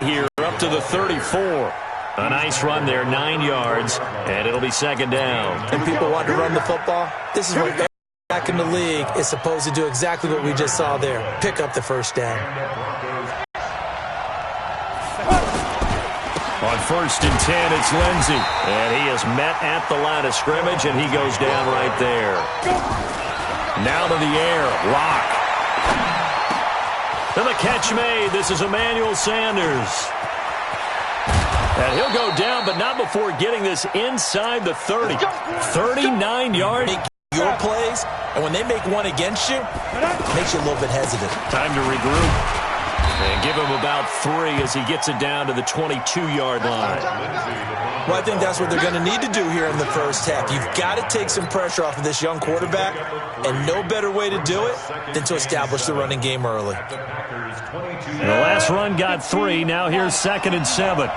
here up to the 34. A nice run there, 9 yards, and it'll be second down. And people want to run the football. This is what every back in the league is supposed to do, exactly what we just saw there. Pick up the first down. On 1st and 10, it's Lindsey. And he is met at the line of scrimmage, and he goes down right there. Now to the air, Lock. And the catch made. This is Emmanuel Sanders. And he'll go down, but not before getting this inside the 30. 39 yards. Make your plays, and when they make one against you, it makes you a little bit hesitant. Time to regroup. And give him about 3 as he gets it down to the 22-yard line. Well, I think that's what they're going to need to do here in the first half. You've got to take some pressure off of this young quarterback, and no better way to do it than to establish the running game early. The last run got 3. Now here's 2nd and 7.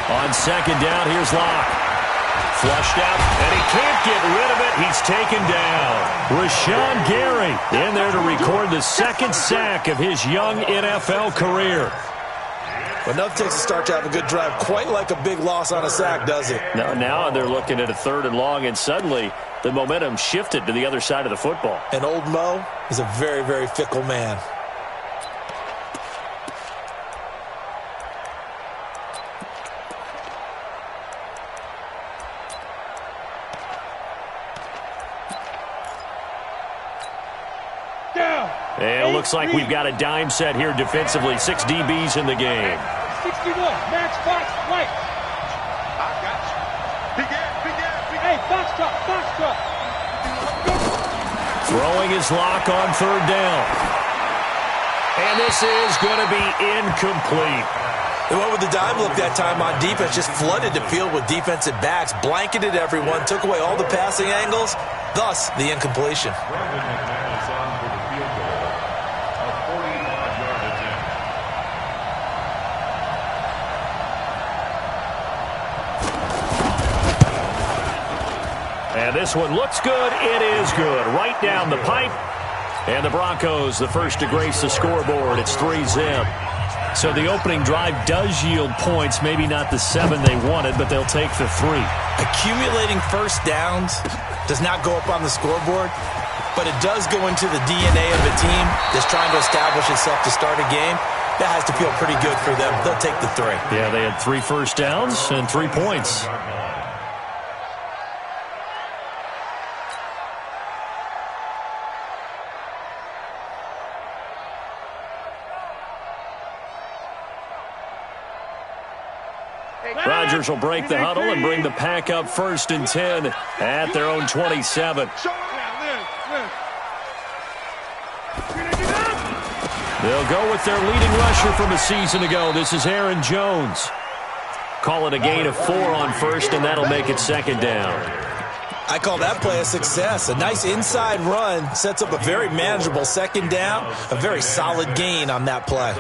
On 2nd down, here's Locke. Flushed out, and he can't get rid of it. He's taken down. Rashawn Gary in there to record the 2nd sack of his young NFL career. But nothing takes a start to have a good drive quite like a big loss on a sack, does it? No, now they're looking at a 3rd and long, and suddenly the momentum shifted to the other side of the football. And old Mo is a very, very fickle man. And it looks like we've got a dime set here defensively. 6 DBs in the game. 61, match box, right. I got you. Big Hey, box truck. Throwing his Lock on 3rd down. And this is going to be incomplete. They went with the dime look that time on defense, just flooded the field with defensive backs, blanketed everyone, took away all the passing angles, thus the incompletion. And this one looks good. It is good. Right down the pipe. And the Broncos, the first to grace the scoreboard. It's 3-zip. So the opening drive does yield points. Maybe not the 7 they wanted, but they'll take the 3. Accumulating first downs does not go up on the scoreboard, but it does go into the DNA of a team that's trying to establish itself to start a game. That has to feel pretty good for them. They'll take the 3. Yeah, they had 3 first downs and 3 points. Rodgers will break the huddle and bring the pack up 1st and 10 at their own 27. They'll go with their leading rusher from a season ago. This is Aaron Jones. Call it a gain of 4 on 1st, and that'll make it 2nd down. I call that play a success. A nice inside run sets up a very manageable 2nd down, a very solid gain on that play.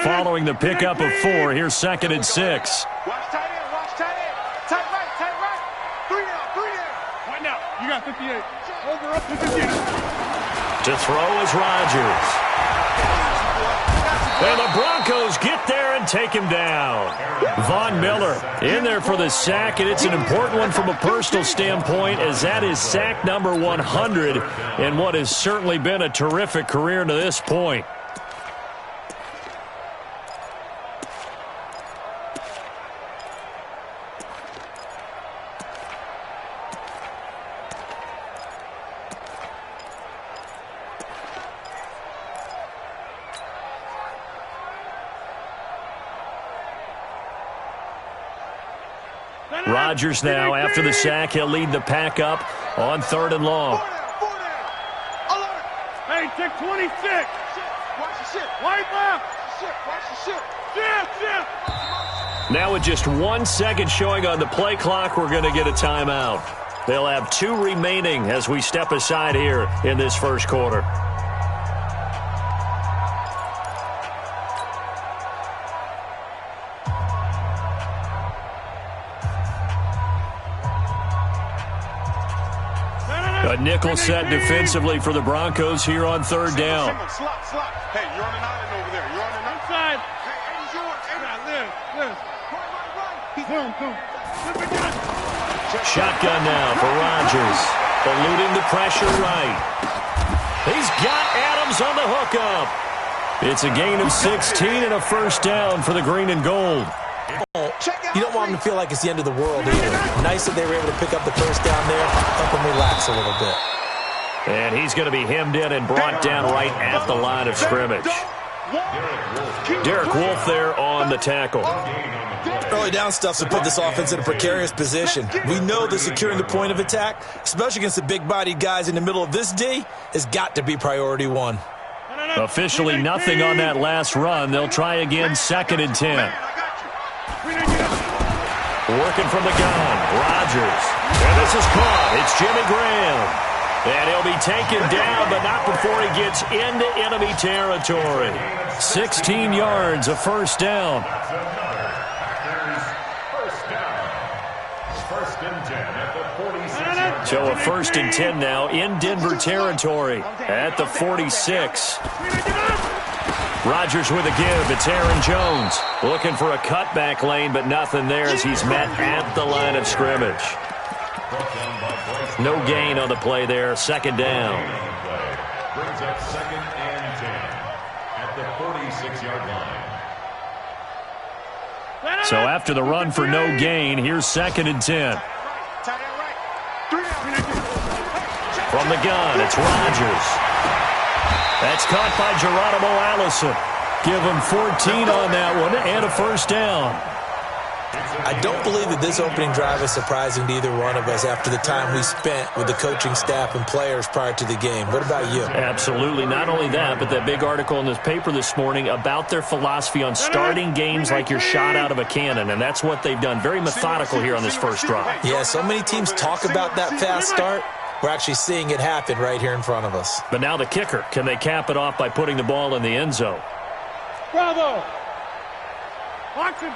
Following the pickup of 4, here's 2nd and 6. Watch tight end. Tight right. 3 down. Right now, you got 58. Over up to 58. To throw is Rodgers. And the Broncos get there and take him down. Von Miller in there for the sack, and it's an important one from a personal standpoint, as that is sack number 100 in what has certainly been a terrific career to this point. Rodgers now, after the sack, he'll lead the pack up on 3rd and long. Hey, take 26. Watch the shit. White left. Watch the shit. Now with just 1 second showing on the play clock, we're going to get a timeout. They'll have 2 remaining as we step aside here in this first quarter. nickel set defensively for the Broncos here on third down. Slot. Hey, you're on an island over there. You're on an inside. Hey, Eddie's yours. Shotgun now for Rodgers. Eluding the pressure right. He's got Adams on the hookup. It's a gain of 16 and a first down for the green and gold. You don't want them to feel like it's the end of the world either. Nice that they were able to pick up the first down there, help them relax a little bit. And he's going to be hemmed in and brought down right at the line of scrimmage. Derek Wolfe there on the tackle. Early down stuff to put this offense in a precarious position. We know that securing the point of attack, especially against the big-bodied guys in the middle of this D, has got to be priority one. Officially nothing on that last run. They'll try again, 2nd and 10. Working from the gun, Rodgers. And this is caught. It's Jimmy Graham. And he'll be taken down, but not before he gets into enemy territory. 16 yards, a first down. So a 1st and 10 now in Denver territory at the 46. Rodgers with a give. It's Aaron Jones looking for a cutback lane, but nothing there as he's met at the line of scrimmage. No gain on the play there. 2nd down. Brings up 2nd and 10 at the 46-yard line. So after the run for no gain, here's 2nd and 10. From the gun, it's Rodgers. That's caught by Geronimo Allison. Give him 14 on that one and a first down. I don't believe that this opening drive is surprising to either one of us after the time we spent with the coaching staff and players prior to the game. What about you? Absolutely. Not only that, but that big article in this paper this morning about their philosophy on starting games like you're shot out of a cannon, and that's what they've done. Very methodical here on this first drive. Yeah, so many teams talk about that fast start. We're actually seeing it happen right here in front of us. But now the kicker. Can they cap it off by putting the ball in the end zone? Bravo! Box it.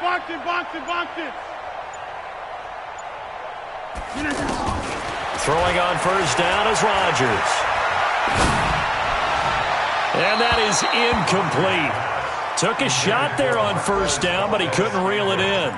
Throwing on first down is Rodgers. And that is incomplete. Took a shot there on first down, but he couldn't reel it in.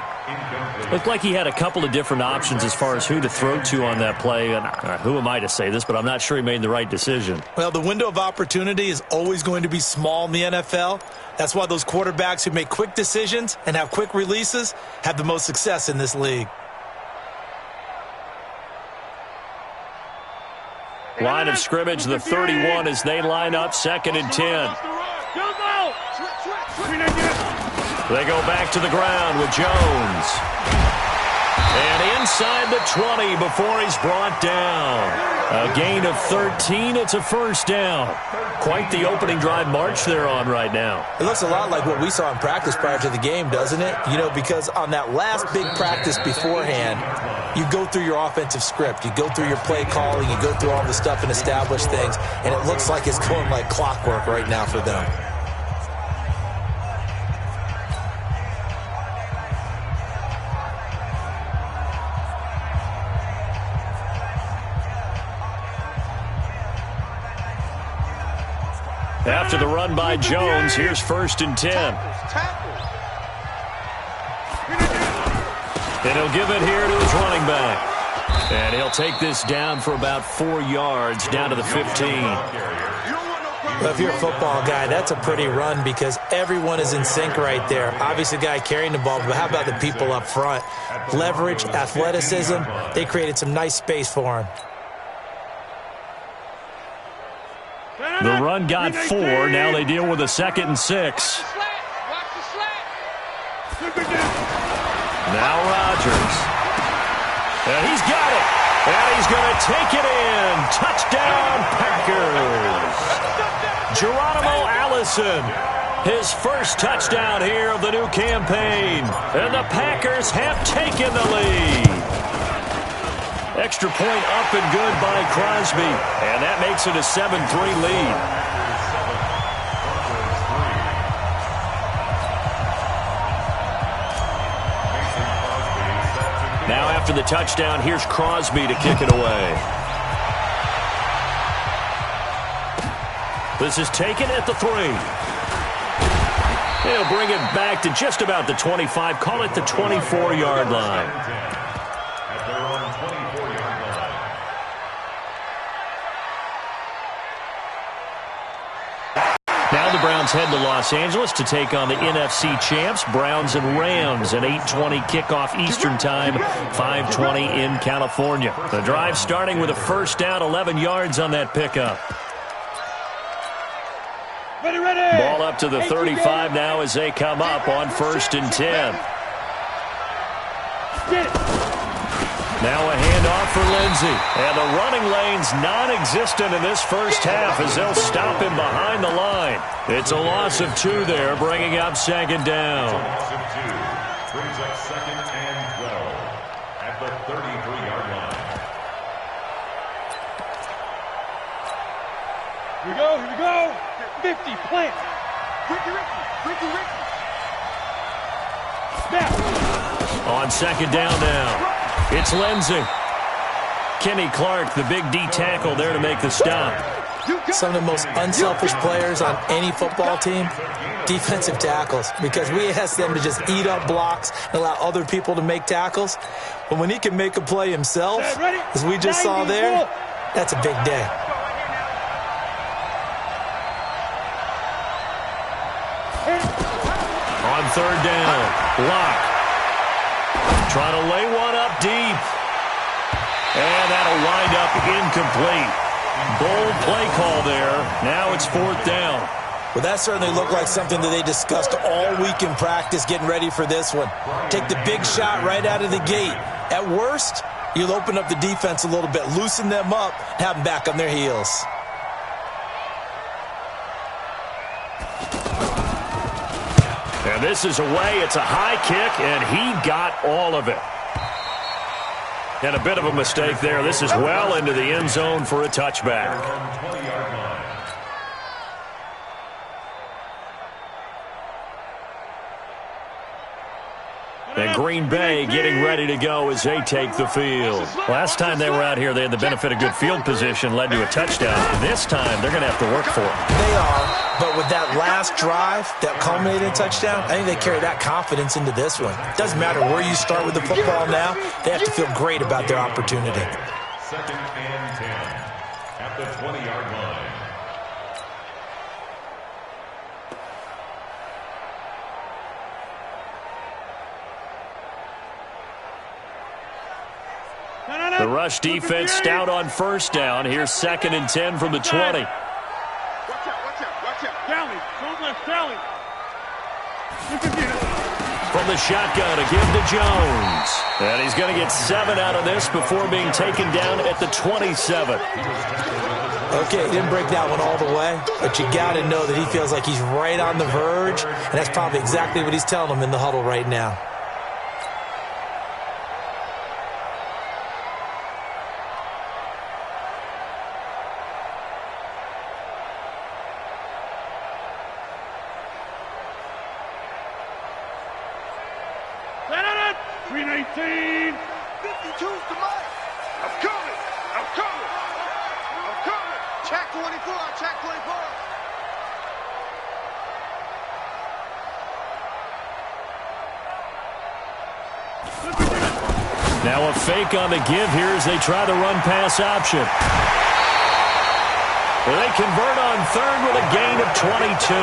Looked like he had a couple of different options as far as who to throw to on that play. And who am I to say this, but I'm not sure he made the right decision. Well, the window of opportunity is always going to be small in the NFL. That's why those quarterbacks who make quick decisions and have quick releases have the most success in this league. Line of scrimmage, the 31 as they line up, 2nd and 10. They go back to the ground with Jones. And inside the 20 before he's brought down. A gain of 13. It's a first down. Quite the opening drive march they're on right now. It looks a lot like what we saw in practice prior to the game, doesn't it? You know, because on that last big practice beforehand, you go through your offensive script. You go through your play calling. You go through all the stuff and establish things. And it looks like it's going like clockwork right now for them. After the run by Jones, here's 1st and 10. And he'll give it here to his running back. And he'll take this down for about 4 yards, down to the 15. Well, if you're a football guy, that's a pretty run because everyone is in sync right there. Obviously, the guy carrying the ball, but how about the people up front? Leverage, athleticism, they created some nice space for him. The run got 4. Now they deal with a 2nd and 6. Now Rodgers. And he's got it. And he's going to take it in. Touchdown, Packers. Geronimo Allison. His first touchdown here of the new campaign. And the Packers have taken the lead. Extra point up and good by Crosby. And that makes it a 7-3 lead. Now after the touchdown, here's Crosby to kick it away. This is taken at the 3. He'll bring it back to just about the 25. Call it the 24-yard line. At their own 24-yard line. Now the Browns head to Los Angeles to take on the NFC champs, Browns and Rams, an 8:20 kickoff Eastern time, 5:20 in California. The drive starting with a first down, 11 yards on that pickup. Ready, ready. Ball up to the 35 now as they come up on 1st and 10. Get it. Now a handoff for Lindsey. And the running lane's non-existent in this first half as they'll stop him behind the line. It's a loss of 2 there, bringing up 2nd down. Loss of 2. Brings up 2nd and 12 at the 33-yard line. Here we go, here we go. 50, plant. Ricky. Snap. On 2nd down now. It's Lindsey. Kenny Clark, the big D tackle there to make the stop. Some of the most unselfish players on any football team, defensive tackles, because we ask them to just eat up blocks and allow other people to make tackles. But when he can make a play himself, as we just saw there, that's a big day. On 3rd down, Locke. Trying to lay one up deep. And that'll wind up incomplete. Bold play call there. Now it's 4th down. Well, that certainly looked like something that they discussed all week in practice getting ready for this one. Take the big shot right out of the gate. At worst, you'll open up the defense a little bit, loosen them up, and have them back on their heels. And this is away. It's a high kick, and he got all of it. And a bit of a mistake there. This is well into the end zone for a touchback. 20-yard line. And Green Bay getting ready to go as they take the field. Last time they were out here, they had the benefit of good field position, led to a touchdown. This time, they're going to have to work for it. They are, but with that last drive that culminated in a touchdown, I think they carry that confidence into this one. Doesn't matter where you start with the football now, they have to feel great about their opportunity. 2nd and 10 at the 20-yard line. The rush defense stout on 1st down. Here's 2nd and 10 from the 20. Watch out. Tally. Don't let Tally. From the shotgun, a give to Jones. And he's going to get 7 out of this before being taken down at the 27. Okay, he didn't break that one all the way, but you got to know that he feels like he's right on the verge, and that's probably exactly what he's telling them in the huddle right now. Now a fake on the give here as they try the run-pass option. Well, they convert on 3rd with a gain of 22.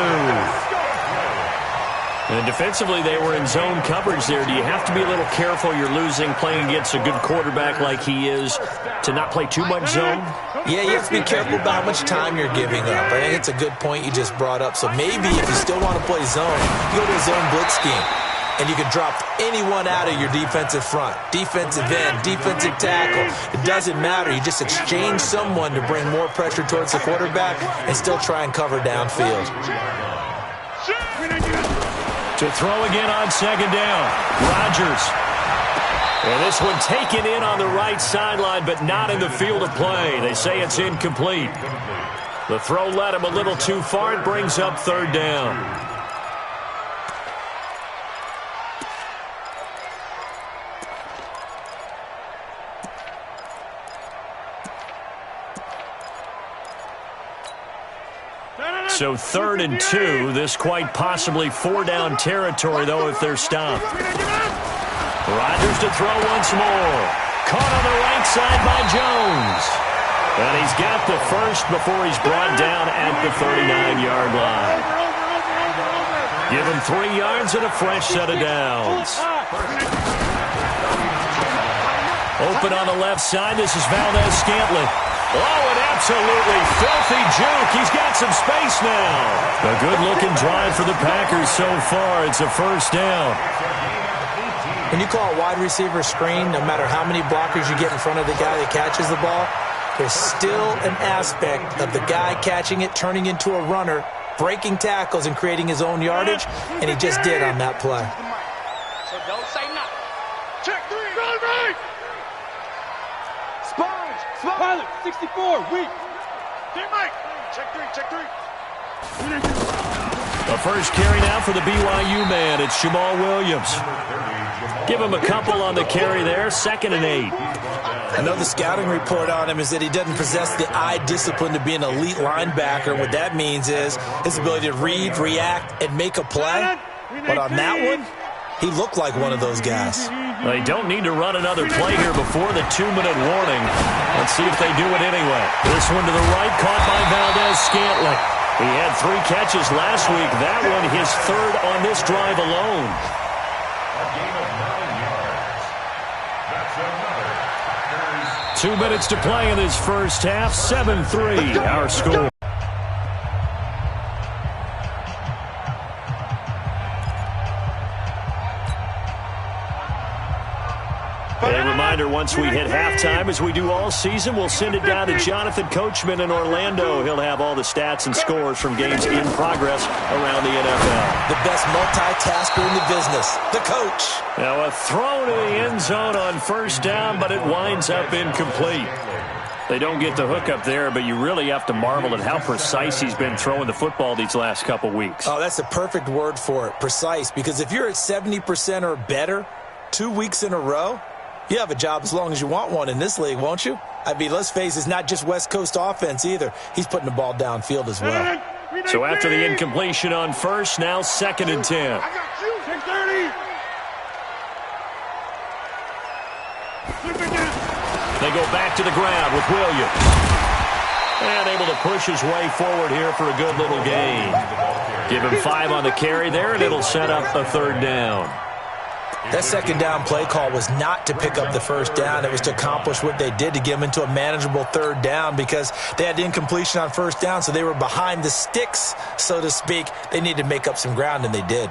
And defensively, they were in zone coverage there. Do you have to be a little careful? You're losing playing against a good quarterback like he is to not play too much zone? Yeah, you have to be careful about how much time you're giving up. I think it's a good point you just brought up. So maybe if you still want to play zone, you go to a zone blitz scheme. And you can drop anyone out of your defensive front, defensive end, defensive tackle. It doesn't matter. You just exchange someone to bring more pressure towards the quarterback and still try and cover downfield. To throw again on 2nd down, Rodgers. And this one taken in on the right sideline, but not in the field of play. They say it's incomplete. The throw led him a little too far. It brings up 3rd down. So 3rd and 2. This quite possibly 4-down territory, though, if they're stopped. Rodgers to throw once more. Caught on the right side by Jones. And he's got the first before he's brought down at the 39-yard line. Give him 3 yards and a fresh set of downs. Open on the left side. This is Valdez-Scantling. Oh, an absolutely filthy juke. He's got some space now. A good-looking drive for the Packers so far. It's a first down. When you call a wide receiver screen, no matter how many blockers you get in front of the guy that catches the ball, there's still an aspect of the guy catching it, turning into a runner, breaking tackles and creating his own yardage, and he just did on that play. So don't say nothing. Check 3. Run right. Sponge. Pilot, 64, weak. Team Mike. Check 3, check 3. The first carry now for the BYU man. It's Jamal Williams. Give him a couple on the carry there. 2nd and 8. Another scouting report on him is that he doesn't possess the eye discipline to be an elite linebacker. What that means is his ability to read, react, and make a play. But on that one, he looked like one of those guys. They don't need to run another play here before the 2-minute warning. Let's see if they do it anyway. This one to the right, caught by Valdez-Scantling. He had 3 catches last week. That one his 3rd on this drive alone. A gain of 9 yards. That's another Packers. 2 minutes to play in this first half. 7-3 our score. A reminder, once we hit halftime, as we do all season, we'll send it down to Jonathan Coachman in Orlando. He'll have all the stats and scores from games in progress around the NFL. The best multitasker in the business, the coach. Now a throw to the end zone on first down, but it winds up incomplete. They don't get the hook up there, but you really have to marvel at how precise he's been throwing the football these last couple weeks. Oh, that's the perfect word for it, precise, because if you're at 70% or better 2 weeks in a row, you have a job as long as you want one in this league, won't you? I mean, let's face it, it's not just West Coast offense either. He's putting the ball downfield as well. So after the incompletion on first, now 2nd and 10. I got you. 630. They go back to the ground with Williams. And able to push his way forward here for a good little gain. Give him 5 on the carry there, and it'll set up a 3rd down. That 2nd down play call was not to pick up the first down. It was to accomplish what they did to get them into a manageable 3rd down because they had the incompletion on first down, so they were behind the sticks, so to speak. They needed to make up some ground, and they did.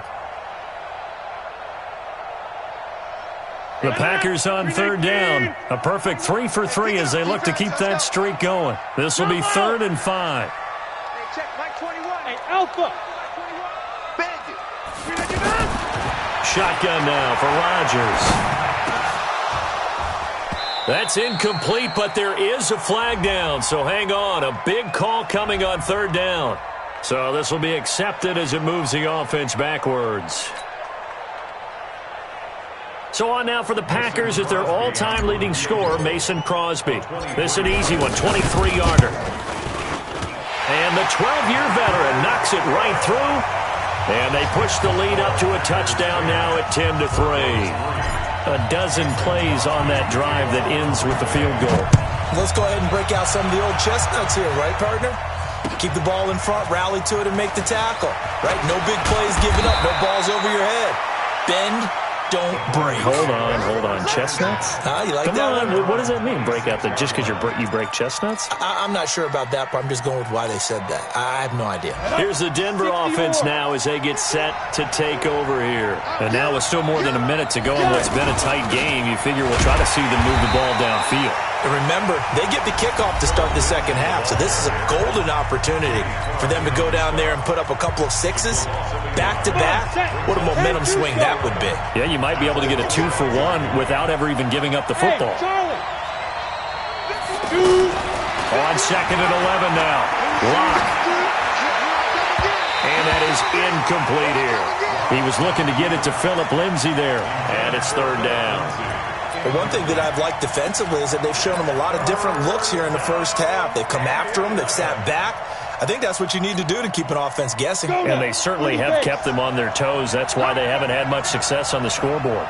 The Packers on 3rd down. A perfect 3 for 3 as they look to keep that streak going. This will be 3rd and 5. Hey, check Mike 21. Hey, Alpha. Bandit. Shotgun now for Rodgers. That's incomplete, but there is a flag down, so hang on. A big call coming on 3rd down. So this will be accepted as it moves the offense backwards. So on now for the Packers at their all-time leading scorer, Mason Crosby. This an easy one, 23-yarder. And the 12-year veteran knocks it right through. And they push the lead up to a touchdown now at 10-3. A dozen plays on that drive that ends with the field goal. Let's go ahead and break out some of the old chestnuts here, right, partner? Keep the ball in front, rally to it, and make the tackle, right? No big plays given up, no balls over your head. Bend, don't break. Hold on. Chestnuts? You like Come that on, one? what does that mean, break out? That just because you break chestnuts? I'm not sure about that, but I'm just going with why they said that. I have no idea. Here's the Denver offense now as they get set to take over here. And now with still more than a minute to go in what's been a tight game, you figure we'll try to see them move the ball downfield. And remember, they get the kickoff to start the second half, so this is a golden opportunity for them to go down there and put up a couple of sixes back-to-back. What a momentum swing that would be. Yeah, you might be able to get a 2-for-1 without ever even giving up the football. On 2nd and 11 now. Lock. And that is incomplete here. He was looking to get it to Phillip Lindsay there, and it's 3rd down. But one thing that I've liked defensively is that they've shown them a lot of different looks here in the first half. They've come after them. They've sat back. I think that's what you need to do to keep an offense guessing. And they certainly have kept them on their toes. That's why they haven't had much success on the scoreboard.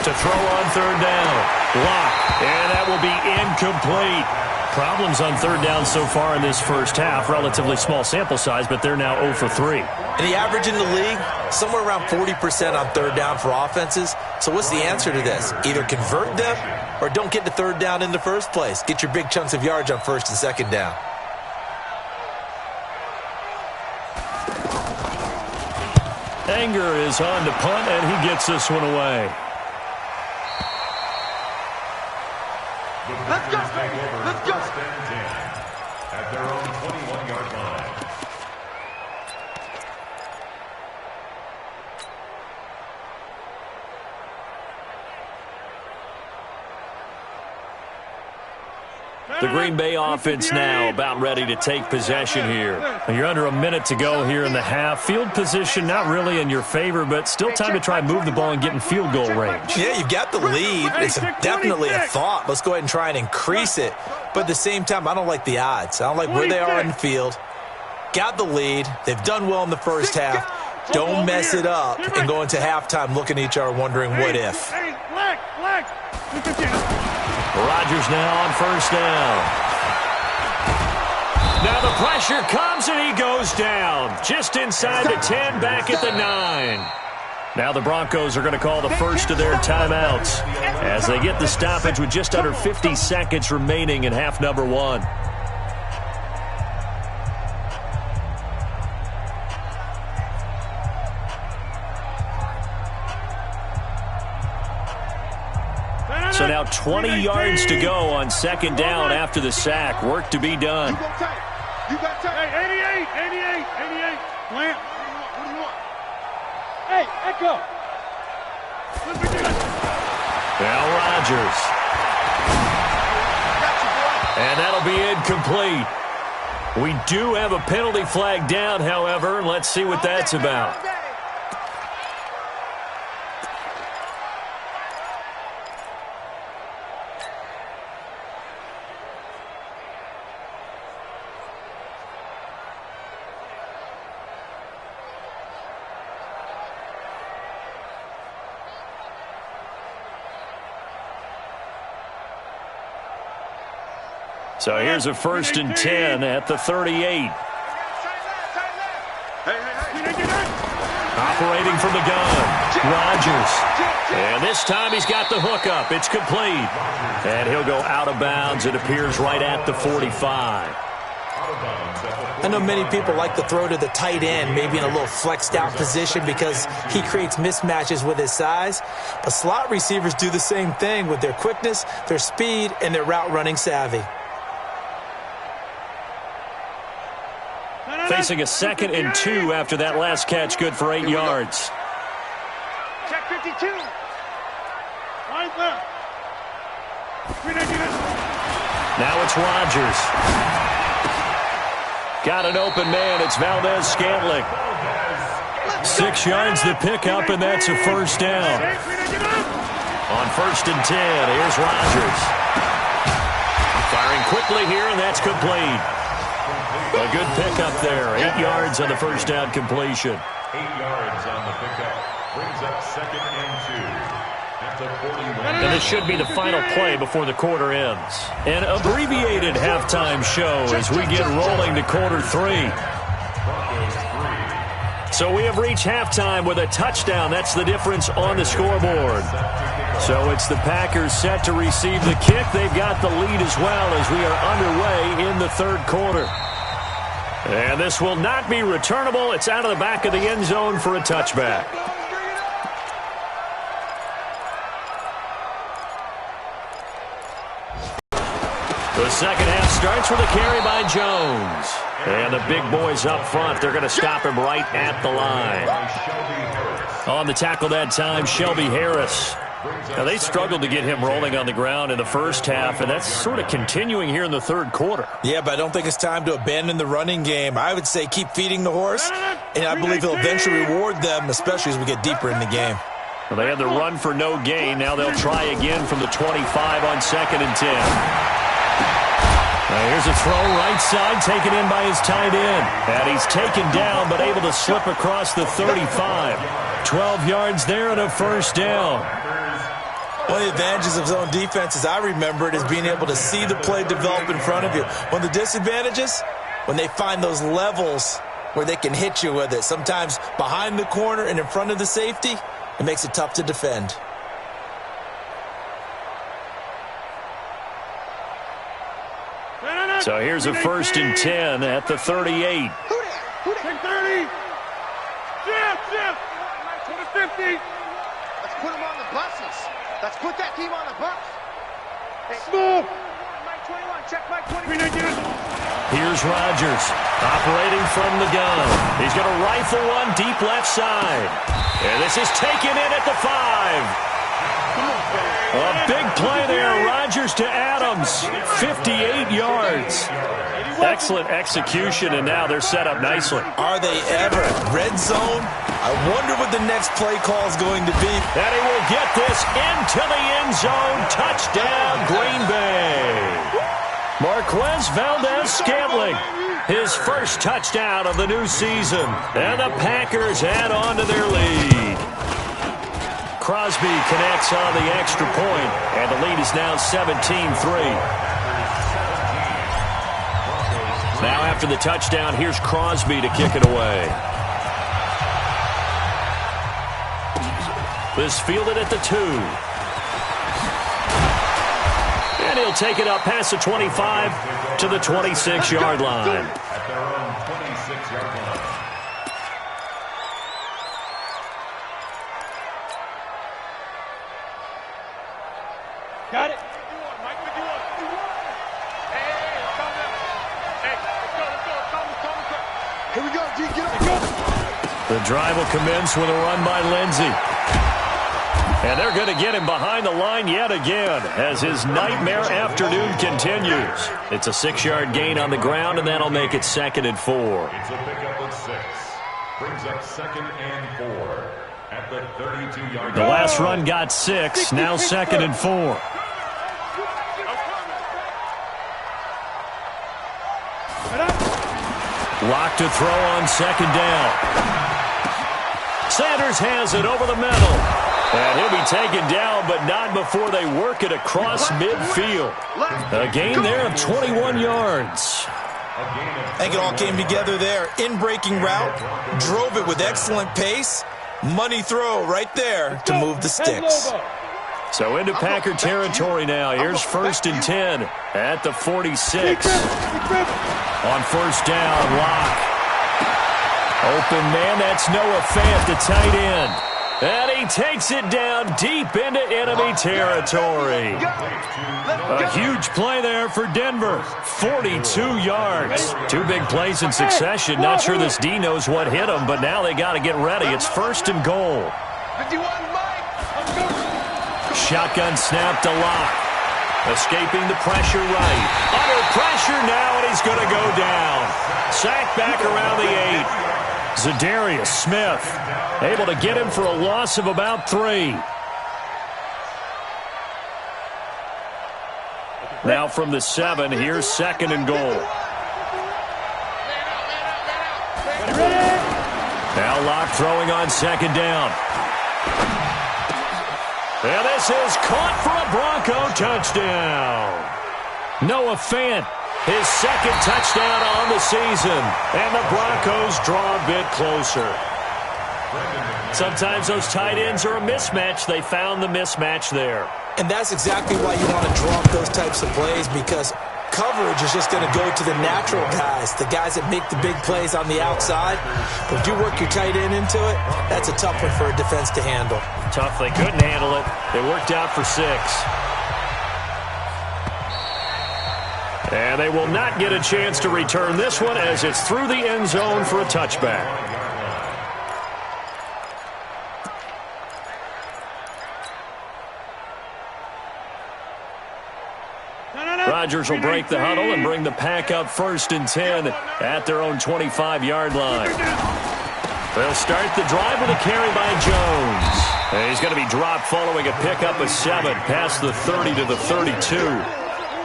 To throw on third down. Block. And that will be incomplete. Problems on third down so far in this first half. Relatively small sample size, but they're now 0 for 3. And the average in the league, somewhere around 40% on third down for offenses. So what's the answer to this? Either convert them or don't get the third down in the first place. Get your big chunks of yards on first and second down. Anger is on to punt, and he gets this one away. Let's go, baby. Let's go. At their own 21-yard line. The Green Bay offense now about ready to take possession here. You're under a minute to go here in the half. Field position not really in your favor, but still time to try and move the ball and get in field goal range. Yeah, you've got the lead. It's definitely a thought. Let's go ahead and try and increase it. But at the same time, I don't like the odds. I don't like where they are in the field. Got the lead. They've done well in the first half. Don't mess it up and go into halftime looking at each other wondering what if. Rodgers now on first down. Now the pressure comes and he goes down. Just inside the 10, back at the 9. Now the Broncos are going to call the first of their timeouts as they get the stoppage with just under 50 seconds remaining in half number 1. So now 20 yards to go on second down after the sack. Work to be done. You got time. Hey, 88. Plant. What do you want? Hey, Echo. Now Rodgers. And that'll be incomplete. We do have a penalty flag down, however. Let's see what that's about. So here's a 1st and 10 at the 38. Operating from the gun, Rodgers. And this time he's got the hookup. It's complete. And he'll go out of bounds. It appears right at the 45. I know many people like to throw to the tight end, maybe in a little flexed out position because he creates mismatches with his size. But slot receivers do the same thing with their quickness, their speed, and their route running savvy. Facing a 2nd and 2 after that last catch, good for 8 yards. Check 52. Line left. Now it's Rodgers. Got an open man. It's Valdez-Scantling. 6 yards to pick up, and that's a first down. On 1st and 10, here's Rodgers. Firing quickly here, and that's complete. A good pickup there. 8 yards on the first down completion. 8 yards on the pickup. Brings up 2nd and 2. At the 41. And this should be the final play before the quarter ends. An abbreviated halftime show as we get rolling to quarter 3. So we have reached halftime with a touchdown. That's the difference on the scoreboard. So it's the Packers set to receive the kick. They've got the lead as well as we are underway in the third quarter. And this will not be returnable. It's out of the back of the end zone for a touchback. The second half starts with a carry by Jones. And the big boys up front, they're going to stop him right at the line. On the tackle that time, Shelby Harris. Now, they struggled to get him rolling on the ground in the first half, and that's sort of continuing here in the third quarter. Yeah, but I don't think it's time to abandon the running game. I would say keep feeding the horse, and I believe he'll eventually reward them, especially as we get deeper in the game. Well, they had the run for no gain. Now they'll try again from the 25 on 2nd and 10. Here's a throw right side, taken in by his tight end. And he's taken down, but able to slip across the 35. 12 yards there and a first down. One of the advantages of zone defense, as I remember it, is being able to see the play develop in front of you. One of the disadvantages, when they find those levels where they can hit you with it. Sometimes behind the corner and in front of the safety, it makes it tough to defend. So here's a 1st and 10 at the 38. 30. Jim. To the 50. Let's put them on the buses. Let's put that team on the bus. Move. Mike 21, check Mike 21. Here's Rodgers, operating from the gun. He's going to rifle one deep left side. And this is taken in at the 5. A big play there. Rodgers to Adams. 58 yards. Excellent execution, and now they're set up nicely. Are they ever? Red zone? I wonder what the next play call is going to be. And he will get this into the end zone. Touchdown, Green Bay. Marquez Valdez-Scantling, his first touchdown of the new season. And the Packers add on to their lead. Crosby connects on the extra point, and the lead is now 17-3. Now after the touchdown, here's Crosby to kick it away. This fielded at the 2. And he'll take it up past the 25 to the 26-yard line. At their own 26-yard line. Got it. Mike 51. Hey, calm down. Hey, let's go. Here we go, G, get up. The drive will commence with a run by Lindsey. And they're going to get him behind the line yet again as his nightmare afternoon continues. It's a 6-yard gain on the ground, and that'll make it 2nd and 4. It's a pickup of 6. Brings up 2nd and 4 at the 32-yard line. The last run got 6, now 2nd and 4. Lock to throw on 2nd down. Sanders has it over the middle. And he'll be taken down, but not before they work it across midfield. A gain there of 21 yards. I think it all came together there. In-breaking route, drove it with excellent pace. Money throw right there to move the sticks. So into Packer territory now. Here's 1st and 10 at the 46. On 1st down, Locke. Open man, that's Noah Fant, the tight end. And he takes it down deep into enemy territory. A huge play there for Denver. 42 yards. 2 big plays in succession. Not sure this D knows what hit him, but now they got to get ready. It's 1st and goal. 51, Mike. Shotgun snap to Locke. Escaping the pressure right. Under pressure now, and he's going to go down. Sacked back around the 8. Zadarius Smith able to get him for a loss of about 3. Now from the 7, here's 2nd and goal. Now Locke throwing on 2nd down. And this is caught for a Bronco touchdown. Noah Fant, his 2nd touchdown on the season. And the Broncos draw a bit closer. Sometimes those tight ends are a mismatch. They found the mismatch there. And that's exactly why you want to draw up those types of plays, because coverage is just going to go to the natural guys, the guys that make the big plays on the outside. But if you work your tight end into it, that's a tough one for a defense to handle. Tough. They couldn't handle it. It worked out for 6. And they will not get a chance to return this one as it's through the end zone for a touchback. Rodgers will break the huddle and bring the Pack up 1st and 10 at their own 25-yard line. They'll start the drive with a carry by Jones. And he's going to be dropped following a pickup of 7 past the 30 to the 32.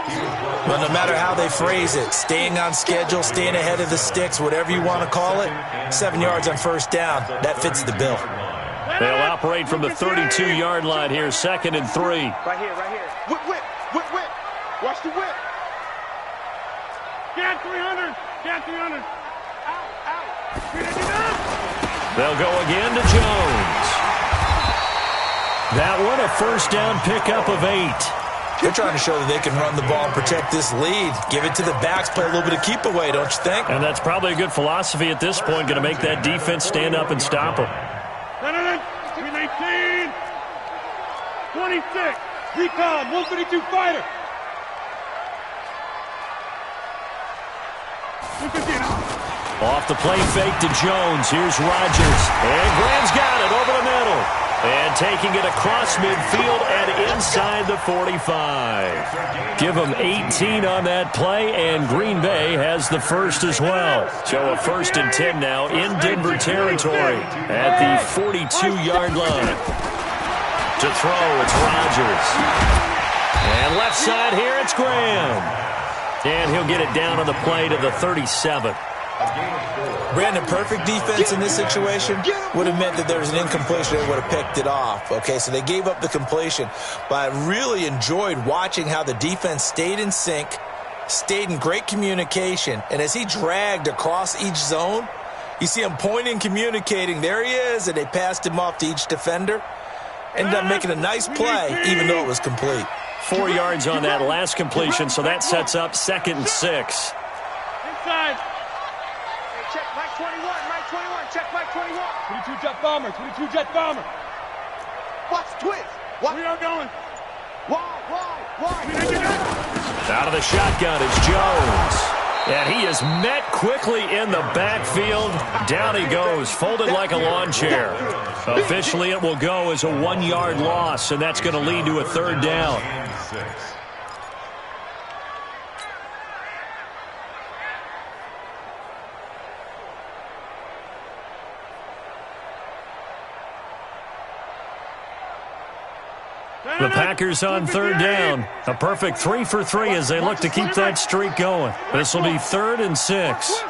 But no matter how they phrase it, staying on schedule, staying ahead of the sticks, whatever you want to call it, 7 yards on first down, that fits the bill. They'll operate from the 32-yard line here, 2nd and 3. Right here, right here. Whip, whip, whip, whip. Watch the whip. Get 300. Get 300. Out, out. They'll go again to Jones. That one, a first down pickup of 8. They're trying to show that they can run the ball and protect this lead. Give it to the backs, play a little bit of keep away, don't you think? And that's probably a good philosophy at this point, going to make that defense stand up and stop them. 19. 26. Recon. 152 fighter. 150. Off the play fake to Jones. Here's Rodgers. And Graham's got it over the middle. And taking it across midfield and inside the 45. Give them 18 on that play, and Green Bay has the first as well. So a 1st and 10 now in Denver territory at the 42-yard line. To throw, it's Rodgers. And left side here, it's Graham. And he'll get it down on the play to the 37. Brandon, perfect defense in this situation would have meant that there was an incompletion. They would have picked it off. Okay, so they gave up the completion. But I really enjoyed watching how the defense stayed in sync, stayed in great communication. And as he dragged across each zone, you see him pointing, communicating. There he is, and they passed him off to each defender. Ended up making a nice play, even though it was complete. 4 yards on that last completion, so that sets up 2nd and 6. Inside. Check Mike 21, Mike 21, check Mike 21. 22 jet bomber, 22 jet bomber. Watch twist. What? We are going. Why? Out of the shotgun is Jones. And he is met quickly in the backfield. Down he goes, folded like a lawn chair. Officially, it will go as a 1-yard loss, and that's going to lead to a 3rd down. The Packers on 3rd down. A perfect 3 for 3 as they look to keep that streak going. This will be 3rd and 6.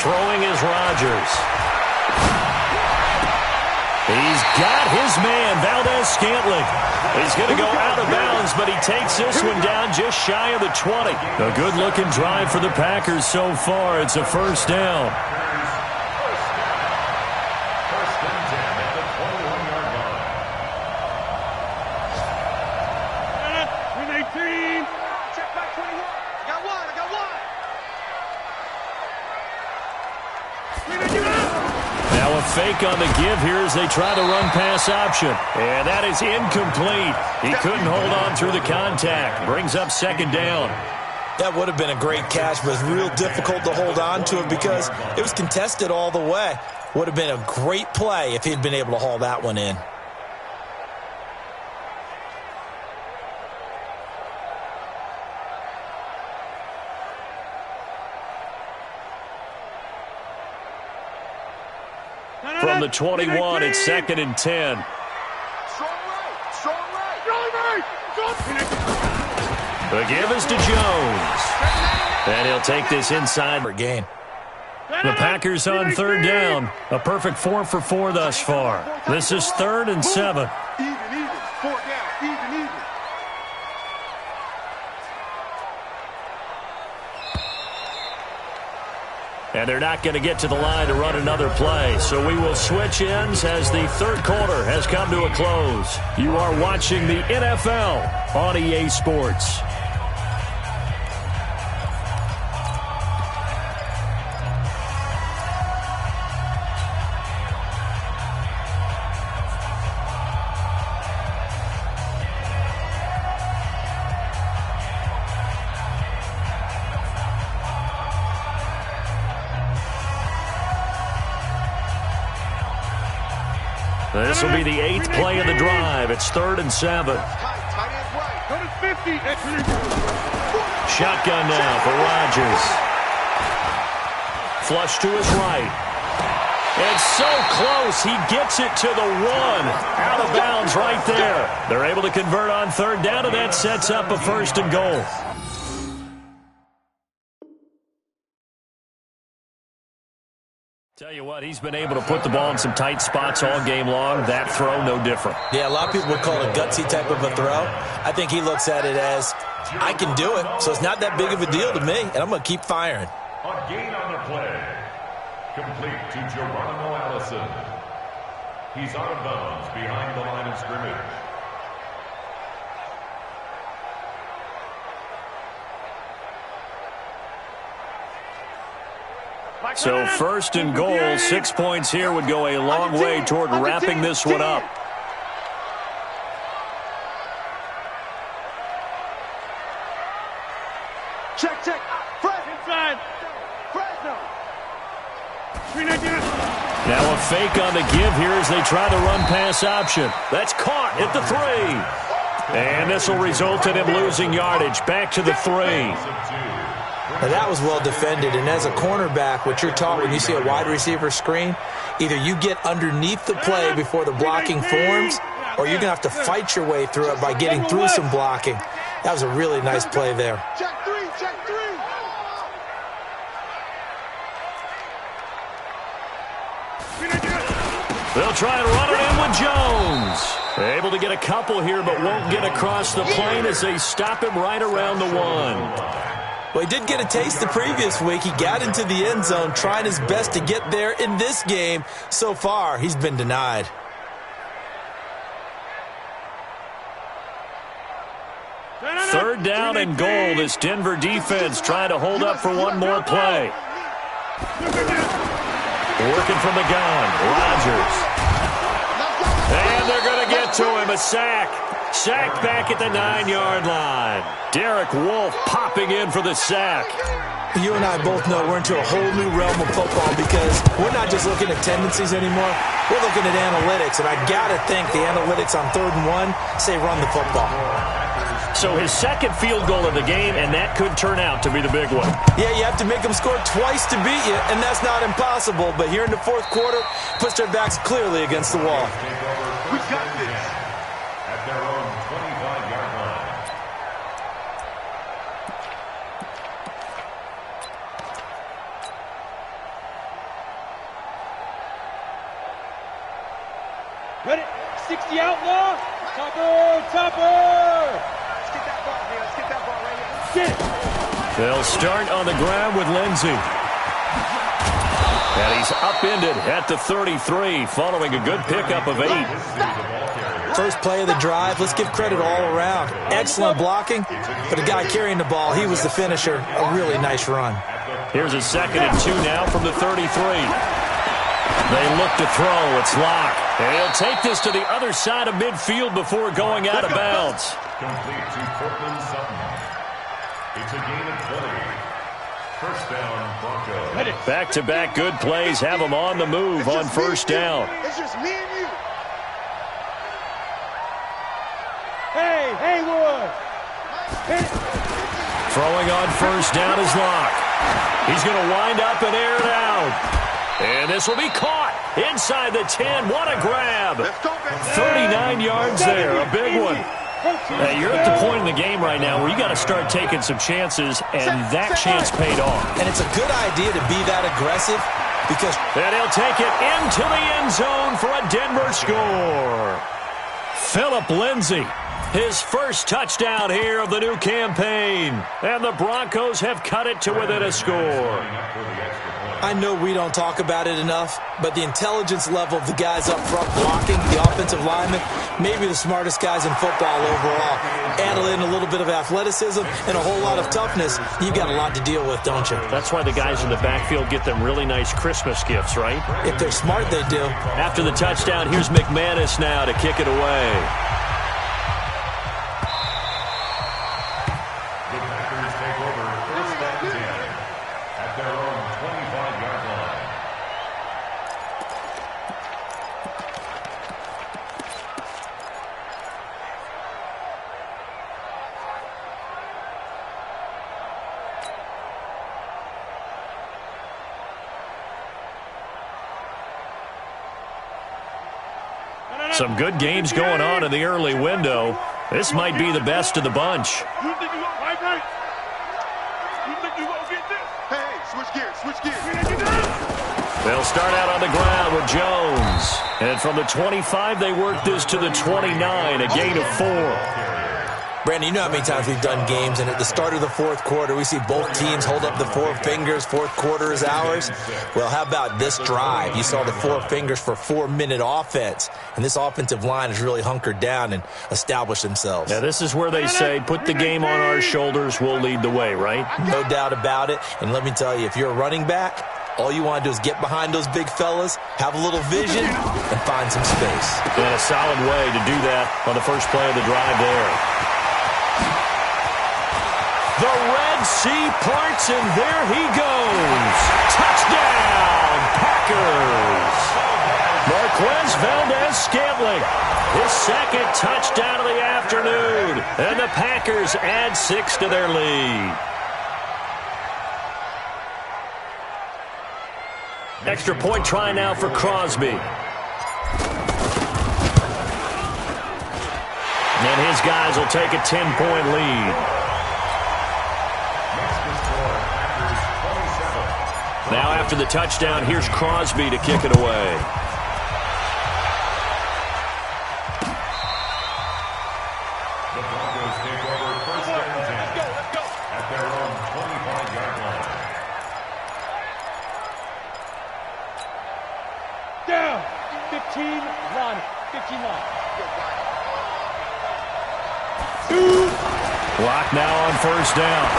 Throwing is Rodgers. He's got his man, Valdez-Scantling. He's going to go out of bounds, but he takes this one down just shy of the 20. A good-looking drive for the Packers so far. It's a 1st down. Fake on the give here as they try to run pass option. And that is incomplete. He couldn't hold on through the contact. Brings up 2nd down. That would have been a great catch, but it was real difficult to hold on to it because it was contested all the way. Would have been a great play if he'd been able to haul that one in. From the 21, it's 2nd and 10. Strong right. The give is to Jones. And he'll take this inside for gain. The Packers on 3rd down. A perfect 4 for 4 thus far. This is 3rd and 7. Even. 4 down. Even. And they're not going to get to the line to run another play. So we will switch ends as the 3rd quarter has come to a close. You are watching the NFL on EA Sports. This will be the 8th play of the drive. It's 3rd and 7. Shotgun now for Rodgers. Flush to his right. It's so close. He gets it to the 1. Out of bounds right there. They're able to convert on third down, and that sets up a 1st and goal. Tell you what, he's been able to put the ball in some tight spots all game long. That throw, no different. Yeah, a lot of people would call it a gutsy type of a throw. I think he looks at it as, I can do it, so it's not that big of a deal to me, and I'm going to keep firing. A gain on the play. Complete to Geronimo Allison. He's out of bounds behind the line of scrimmage. So 1st and goal, 6 points here would go a long way toward wrapping this one up. Check. Inside. Fresno. Now a fake on the give here as they try the run-pass option. That's caught at the 3. And this will result in him losing yardage. Back to the 3. Now that was well defended, and as a cornerback, what you're taught when you see a wide receiver screen, either you get underneath the play before the blocking forms, or you're going to have to fight your way through it by getting through some blocking. That was a really nice play there. Check 3. They'll try and run it in with Jones. Able to get a couple here, but won't get across the plane as they stop him right around the 1. Well, he did get a taste the previous week. He got into the end zone trying his best to get there in this game. So far, he's been denied. Third down and goal. This Denver defense trying to hold up for one more play. Working from the gun, Rodgers. And they're going to get to him, a sack. Sacked back at the 9-yard line. Derek Wolfe popping in for the sack. You and I both know we're into a whole new realm of football because we're not just looking at tendencies anymore. We're looking at analytics, and I got to think the analytics on 3rd and 1 say run the football. So his second field goal of the game, and that could turn out to be the big one. Yeah, you have to make them score twice to beat you, and that's not impossible. But here in the 4th quarter, puts their backs clearly against the wall. We got this. At their own 25-yard line. Ready? 60 out now. Topper. Let's get that ball here. Let's get that ball right here. Sit. They'll start on the ground with Lindsey. And he's upended at the 33 following a good pickup of 8. First play of the drive, let's give credit all around. Excellent blocking, but the guy carrying the ball, he was the finisher. A really nice run. Here's a 2nd and 2 now from the 33. They look to throw. It's locked. And he'll take this to the other side of midfield before going out of bounds. Complete to Cortland Sutton. It's a gain of 20. First down, Broncos. Back-to-back good plays have them on the move on first down. It's just me and you. Hey, Haywood. Throwing on first down is Locke. He's going to wind up and air it out. And this will be caught inside the 10. What a grab. 39 yards there. A big one. Hey, you're at the point in the game right now where you got to start taking some chances, and that chance paid off. And it's a good idea to be that aggressive because... And he'll take it into the end zone for a Denver score. Phillip Lindsay, his first touchdown here of the new campaign. And the Broncos have cut it to within a score. I know we don't talk about it enough, but the intelligence level of the guys up front blocking, the offensive linemen, maybe the smartest guys in football overall. Add in a little bit of athleticism and a whole lot of toughness, you've got a lot to deal with, don't you? That's why the guys in the backfield get them really nice Christmas gifts, right? If they're smart, they do. After the touchdown, here's McManus now to kick it away. The Packers take over first and 10 at their own 25-yard line. Some good games going on in the early window. This might be the best of the bunch. You think you won't get this? Hey, switch gears, switch gears. They'll start out on the ground with Jones. And from the 25, they work this to the 29, a gain of 4. Brandon, you know how many times we've done games, and at the start of the fourth quarter, we see both teams hold up the 4 fingers, fourth quarter is ours. Well, how about this drive? You saw the 4 fingers for 4-minute offense, and this offensive line has really hunkered down and established themselves. Now, this is where they say, put the game on our shoulders, we'll lead the way, right? No doubt about it, and let me tell you, if you're a running back, all you want to do is get behind those big fellas, have a little vision, and find some space. And a solid way to do that on the first play of the drive there. The Red Sea parts, and there he goes. Touchdown, Packers. Marquez Valdez-Scantling, his second touchdown of the afternoon. And the Packers add 6 to their lead. Extra point try now for Crosby. And his guys will take a 10-point lead. Now after the touchdown, here's Crosby to kick it away. The Broncos take over first and 10 at their own 25-yard line. Down. 15 line. 15 line. Block now on first down.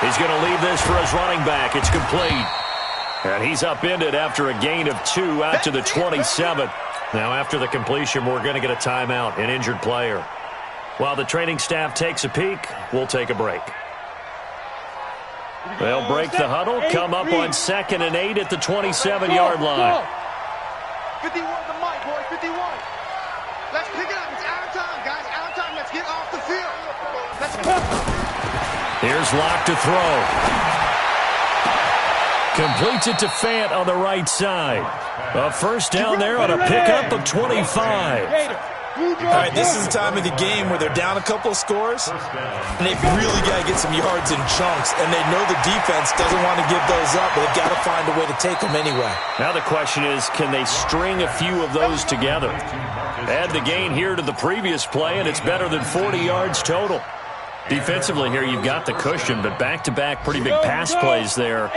He's going to leave this for his running back. It's complete. And he's upended after a gain of 2 out to the 27. Now after the completion, we're going to get a timeout, an injured player. While the training staff takes a peek, we'll take a break. They'll break the huddle, come up on 2nd and 8 at the 27-yard line. 51 the mic, boys, 51. Let's pick it up. It's our time, guys. Our time. Let's get off the field. Let's go. Here's Locke to throw. Completes it to Fant on the right side. A first down there on a pickup of 25. All right, this is the time of the game where they're down a couple of scores, and they've really got to get some yards in chunks, and they know the defense doesn't want to give those up, but they've got to find a way to take them anyway. Now the question is, can they string a few of those together? Add the gain here to the previous play, and it's better than 40 yards total. Defensively here, you've got the cushion, but back-to-back pretty big pass plays there.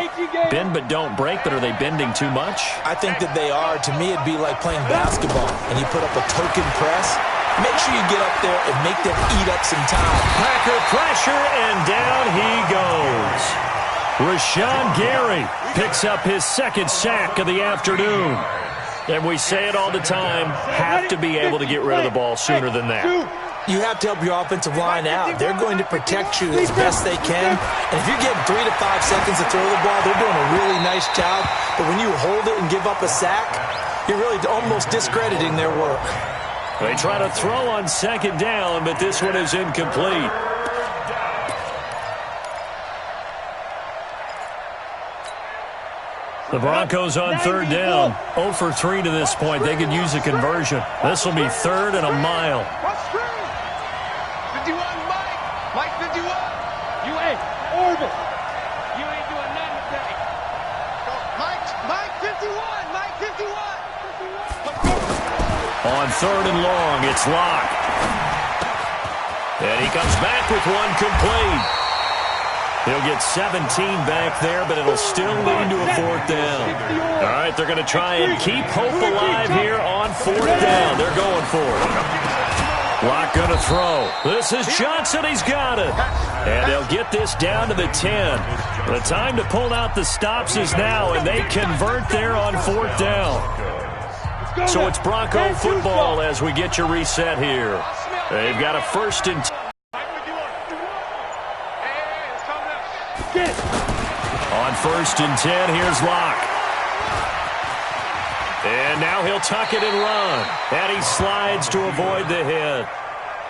Bend but don't break, but are they bending too much? I think that they are. To me, it'd be like playing basketball, and you put up a token press. Make sure you get up there and make them eat up some time. Packer pressure, and down he goes. Rashawn Gary picks up his second sack of the afternoon. And we say it all the time, have to be able to get rid of the ball sooner than that. You have to help your offensive line out. They're going to protect you as best they can. And if you're getting 3 to 5 seconds to throw the ball, they're doing a really nice job. But when you hold it and give up a sack, you're really almost discrediting their work. They try to throw on second down, but this one is incomplete. The Broncos on third down. 0 for 3 to this point. They could use a conversion. This will be 3rd and a mile. 51, Mike. Mike 51. You ain't orbit. You ain't doing nothing today. Mike 51. Mike 51. On 3rd and long, it's Locke. And he comes back with one complete. He'll get 17 back there, but it'll still lead to a 4th down. All right, they're going to try and keep hope alive here on 4th down. They're going for it. Locke going to throw. This is Johnson. He's got it. And they'll get this down to the 10. The time to pull out the stops is now, and they convert there on 4th down. So it's Bronco football as we get your reset here. They've got a 1st and 10. On 1st and 10, here's Locke. And now he'll tuck it and run. And he slides to avoid the hit.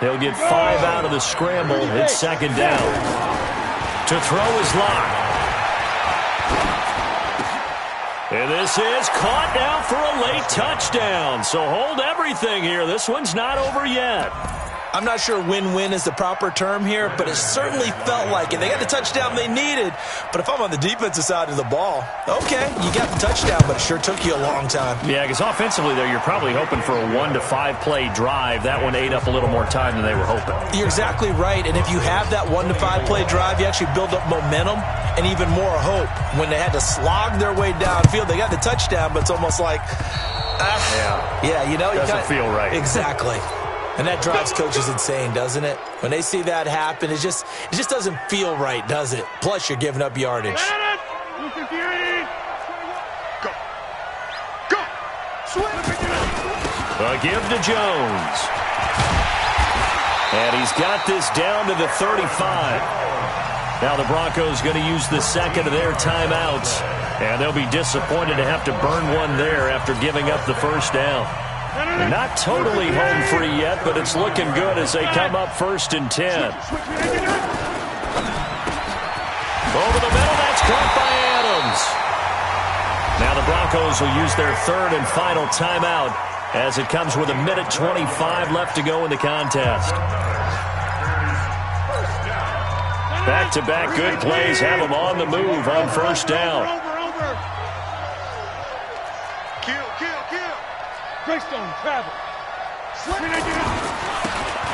He'll get 5 out of the scramble. It's 2nd down. To throw is Locke. And this is caught now for a late touchdown. So hold everything here. This one's not over yet. I'm not sure win-win is the proper term here, but it certainly felt like it. They got the touchdown they needed, but if I'm on the defensive side of the ball, okay, you got the touchdown, but it sure took you a long time. Yeah, because offensively there, you're probably hoping for a 1 to 5 play drive. That one ate up a little more time than they were hoping. You're exactly right, and if you have that 1 to 5 play drive, you actually build up momentum and even more hope. When they had to slog their way downfield, they got the touchdown, but it's almost like, yeah, you know, doesn't feel right. Exactly. And that drives coaches insane, doesn't it? When they see that happen, it just doesn't feel right, does it? Plus, you're giving up yardage. Go. Go. Swing. A give to Jones. And he's got this down to the 35. Now the Broncos going to use the second of their timeouts. And they'll be disappointed to have to burn one there after giving up the first down. Not totally home free yet, but it's looking good as they come up 1st and 10. Over the middle, that's caught by Adams. Now the Broncos will use their 3rd and final timeout as it comes with 1:25 left to go in the contest. Back-to-back good plays have them on the move on 1st down. Greystone, travel.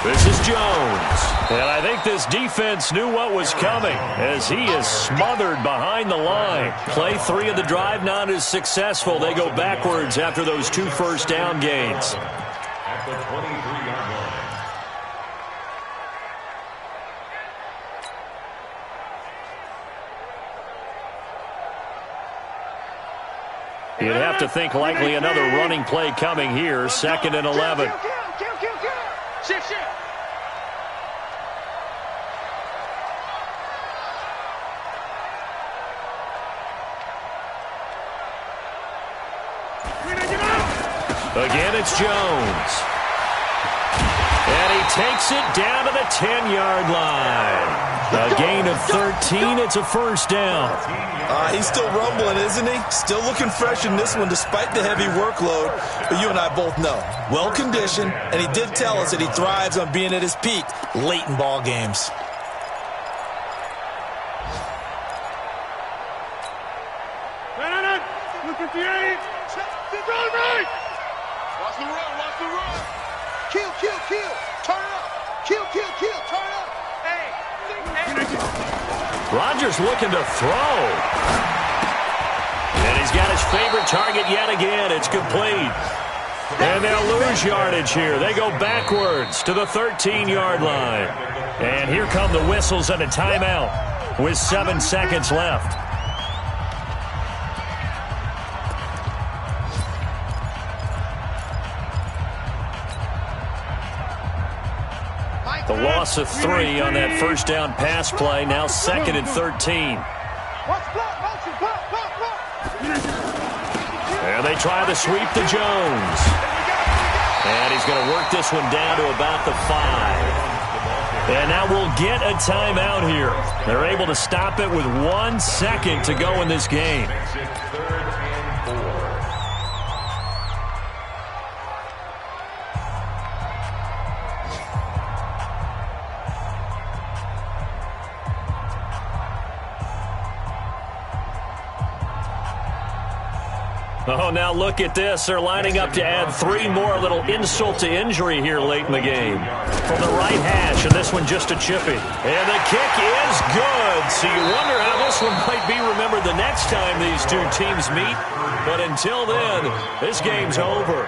This is Jones. And I think this defense knew what was coming as he is smothered behind the line. Play 3 of the drive not as successful. They go backwards after those 2 first down gains. At the 23-yard line. You'd have to think likely another running play coming here. 2nd and 11. Shift. Again, it's Jones. And he takes it down to the 10-yard line. A gain of 13. It's a 1st down. He's still rumbling, isn't he? Still looking fresh in this one despite the heavy workload. But you and I both know, well-conditioned, and he did tell us that he thrives on being at his peak late in ball games. Look at the 8. Watch the run. Kill. Turn up. Kill. Turn up. Hey. Rodgers looking to throw. And he's got his favorite target yet again. It's complete. And they'll lose yardage here. They go backwards to the 13-yard line. And here come the whistles and a timeout with 7 seconds left. The loss of 3 on that 1st down pass play. Now 2nd and 13. And they try to sweep to Jones. And he's going to work this one down to about the 5. And now we'll get a timeout here. They're able to stop it with 1 second to go in this game. Oh, now look at this. They're lining up to add 3 more. A little insult to injury here late in the game. From the right hash, and this one just a chippy. And the kick is good. So you wonder how this one might be remembered the next time these two teams meet. But until then, this game's over.